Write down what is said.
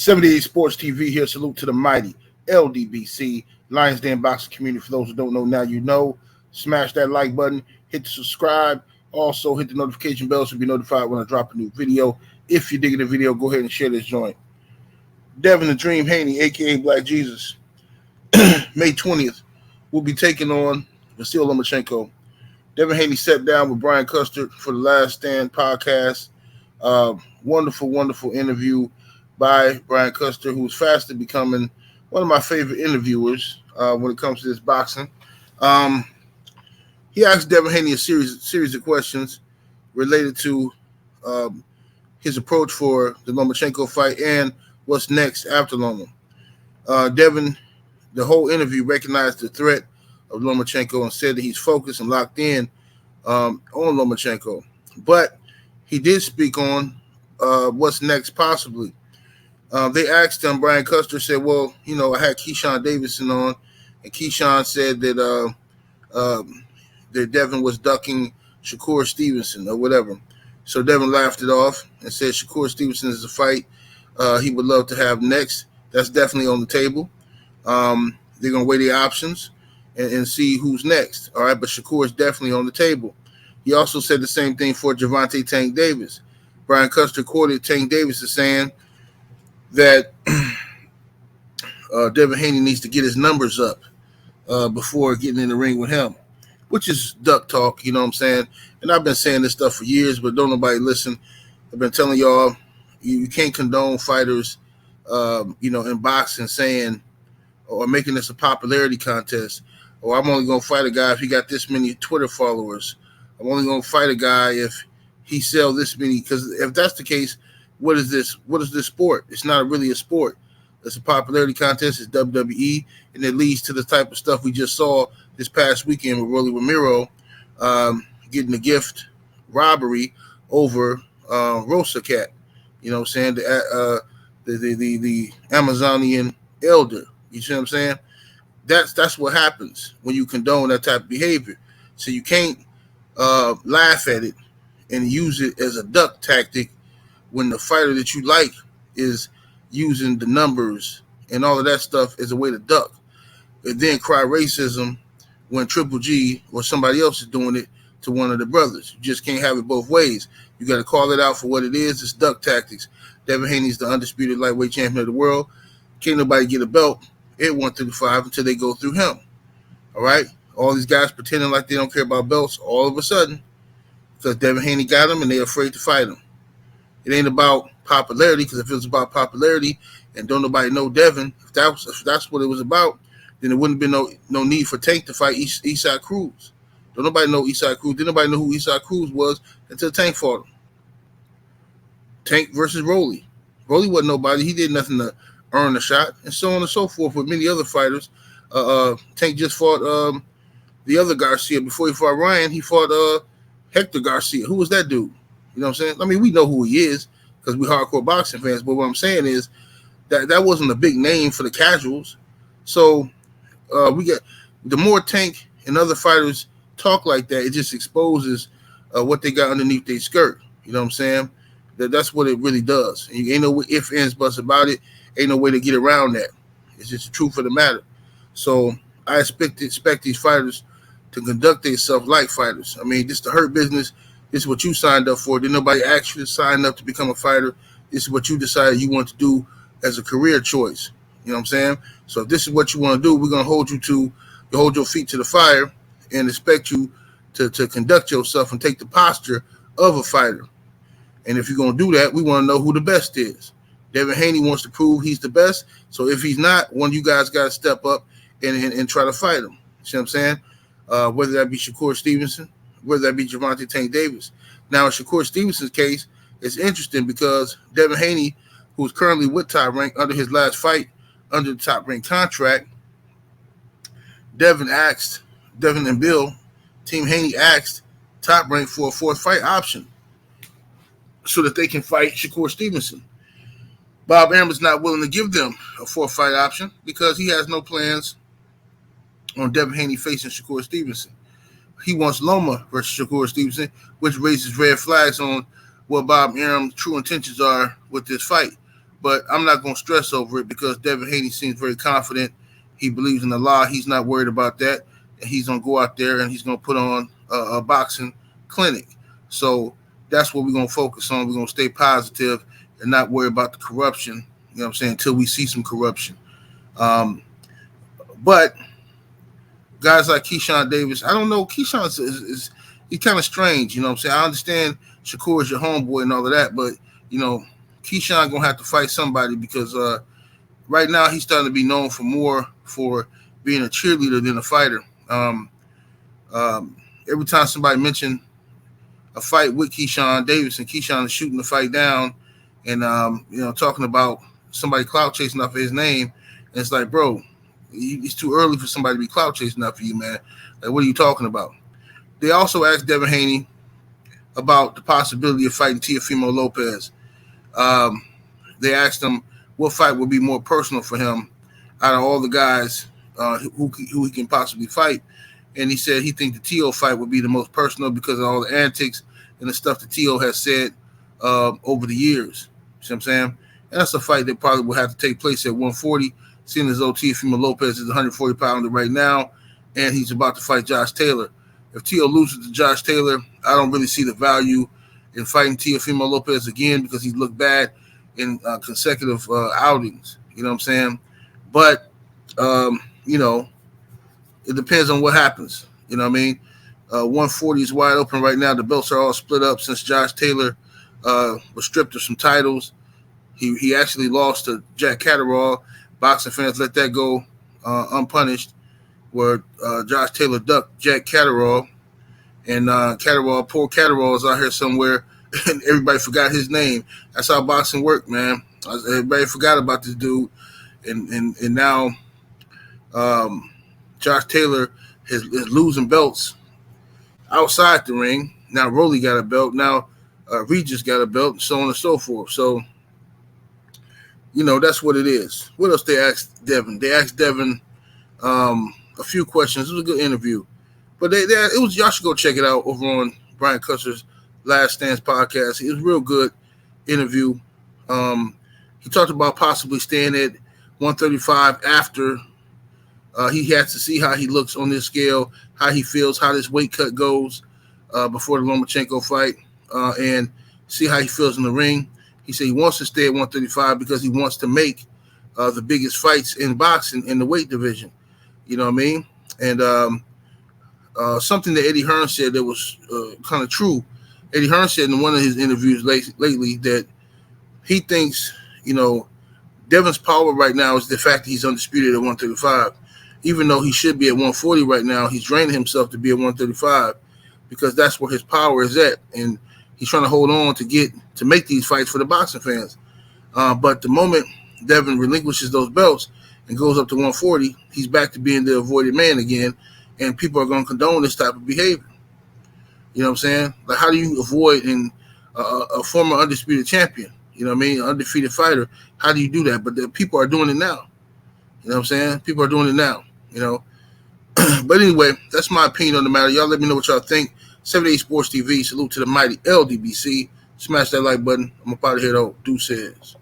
78 Sports TV here. Salute to the mighty ldbc Lions Den boxing community. For those who don't know, now you know. Smash that like button, hit the subscribe, also hit the notification bell so you'll be notified when I drop a new video. If you're digging the video, go ahead and share this joint. Devin the Dream Haney, aka Black Jesus, May 20th, will be taking on Vasil Lomachenko. Devin Haney sat down with Brian Custer for the Last Stand podcast. Wonderful interview by Brian Custer, who's fast becoming one of my favorite interviewers when it comes to this boxing. He asked Devin Haney a series of questions related to his approach for the Lomachenko fight and what's next after Loma. Devin, the whole interview, recognized the threat of Lomachenko and said that he's focused and locked in on Lomachenko. But he did speak on what's next possibly. They asked him, Brian Custer said, well, you know, I had Keyshawn Davidson on, and Keyshawn said that that Devin was ducking Shakur Stevenson or whatever. So Devin laughed it off and said Shakur Stevenson is a fight he would love to have next. That's definitely on the table. They're going to weigh the options and see who's next. All right, but Shakur is definitely on the table. He also said the same thing for Gervonta Tank Davis. Brian Custer quoted Tank Davis as saying that Devin Haney needs to get his numbers up before getting in the ring with him, which is duck talk, you know what I'm saying? And I've been saying this stuff for years, but don't nobody listen. I've been telling y'all, you can't condone fighters, in boxing saying or making this a popularity contest, or I'm only going to fight a guy if he got this many Twitter followers. I'm only going to fight a guy if he sell this many, because if that's the case, what is this sport? It's not really a sport. It's a popularity contest. It's WWE, and it leads to the type of stuff we just saw this past weekend with Rolly Romero getting a gift robbery over Rosa Cat. You know what I'm saying? The Amazonian elder. You see what I'm saying? That's what happens when you condone that type of behavior. So you can't laugh at it and use it as a duck tactic when the fighter that you like is using the numbers and all of that stuff as a way to duck. And then cry racism when Triple G or somebody else is doing it to one of the brothers. You just can't have it both ways. You got to call it out for what it is. It's duck tactics. Devin Haney's the undisputed lightweight champion of the world. Can't nobody get a belt at 135 until they go through him. All right? All these guys pretending like they don't care about belts all of a sudden because Devin Haney got them and they're afraid to fight him. It ain't about popularity, because if it was about popularity and don't nobody know Devin, if that's what it was about, then it wouldn't have been no need for Tank to fight Eastside Cruz. Don't nobody know Eastside Cruz. Didn't nobody know who Eastside Cruz was until Tank fought him. Tank versus Rolly. Rolly wasn't nobody. He did nothing to earn a shot, and so on and so forth with many other fighters. Tank just fought the other Garcia. Before he fought Ryan, he fought Hector Garcia. Who was that dude? You know what I'm saying? I mean, we know who he is because we're hardcore boxing fans, but what I'm saying is that wasn't a big name for the casuals. So we get the more Tank and other fighters talk like that, it just exposes what they got underneath their skirt. You know what I'm saying? That's what it really does. And ain't no ifs, ands, buts about it. Ain't no way to get around that. It's just the truth of the matter. So I expect these fighters to conduct themselves like fighters. I mean, this is the hurt business. This is what you signed up for. Did nobody actually sign up to become a fighter? This is what you decided you want to do as a career choice. You know what I'm saying? So if this is what you want to do, we're going to hold your feet to the fire and expect you to conduct yourself and take the posture of a fighter. And if you're going to do that, we want to know who the best is. Devin Haney wants to prove he's the best. So if he's not, one of you guys got to step up and try to fight him. You see what I'm saying? Whether that be Shakur Stevenson, whether that be Gervonta Tank Davis. Now, in Shakur Stevenson's case, it's interesting because Devin Haney, who's currently with Top Rank under his last fight under the Top Rank contract, Devin and Bill, Team Haney asked Top Rank for a fourth fight option so that they can fight Shakur Stevenson. Bob Arum's not willing to give them a fourth fight option because he has no plans on Devin Haney facing Shakur Stevenson. He wants Loma versus Shakur Stevenson, which raises red flags on what Bob Arum's true intentions are with this fight. but I'm not going to stress over it because Devin Haney seems very confident. He believes in the law. He's not worried about that. And he's going to go out there and he's going to put on a boxing clinic. So that's what we're going to focus on. We're going to stay positive and not worry about the corruption, you know what I'm saying, until we see some corruption. But guys like Keyshawn Davis, I don't know. Keyshawn is he's kind of strange, you know what I'm saying? I understand Shakur is your homeboy and all of that, but, you know, Keyshawn going to have to fight somebody because right now he's starting to be known for being a cheerleader than a fighter. Every time somebody mentioned a fight with Keyshawn Davis and Keyshawn is shooting the fight down and, you know, talking about somebody clout chasing off of his name, and it's like, bro, it's too early for somebody to be clout chasing up for you, man. Like, what are you talking about? They also asked Devin Haney about the possibility of fighting Teofimo Lopez. They asked him what fight would be more personal for him out of all the guys who he can possibly fight. And he said he think the Teo fight would be the most personal because of all the antics and the stuff that Teo has said over the years. You see what I'm saying? And that's a fight that probably will have to take place at 140, seeing as though Teofimo Lopez is 140-pounder right now, and he's about to fight Josh Taylor. If Teo loses to Josh Taylor, I don't really see the value in fighting Teofimo Lopez again because he's looked bad in consecutive outings. You know what I'm saying? But, you know, it depends on what happens. You know what I mean? 140 is wide open right now. The belts are all split up since Josh Taylor was stripped of some titles. He actually lost to Jack Catterall. Boxing fans let that go unpunished, where Josh Taylor ducked Jack Catterall. And poor Catterall is out here somewhere, and everybody forgot his name. That's how boxing worked, man. Everybody forgot about this dude. And now Josh Taylor is losing belts outside the ring. Now Rolly got a belt. Now Regis got a belt, and so on and so forth. So, you know, that's what it is. What else they asked Devin? They asked Devin a few questions. It was a good interview. But y'all should go check it out over on Brian Custer's Last Stands podcast. It was a real good interview. He talked about possibly staying at 135 after he has to see how he looks on this scale, how he feels, how this weight cut goes before the Lomachenko fight, and see how he feels in the ring. He said he wants to stay at 135 because he wants to make the biggest fights in boxing in the weight division. You know what I mean? And something that Eddie Hearn said that was kind of true. Eddie Hearn said in one of his interviews lately that he thinks, you know, Devin's power right now is the fact that he's undisputed at 135. Even though he should be at 140 right now, he's draining himself to be at 135 because that's where his power is at. And he's trying to hold on to make these fights for the boxing fans. But the moment Devin relinquishes those belts and goes up to 140, he's back to being the avoided man again, and people are going to condone this type of behavior. You know what I'm saying? Like, how do you avoid a former undisputed champion? You know what I mean? An undefeated fighter. How do you do that? But the people are doing it now. You know what I'm saying? People are doing it now, you know. But anyway, that's my opinion on the matter. Y'all let me know what y'all think. 78 Sports TV. Salute to the mighty LDBC. Smash that like button. I'm up out of here, though. Deuces.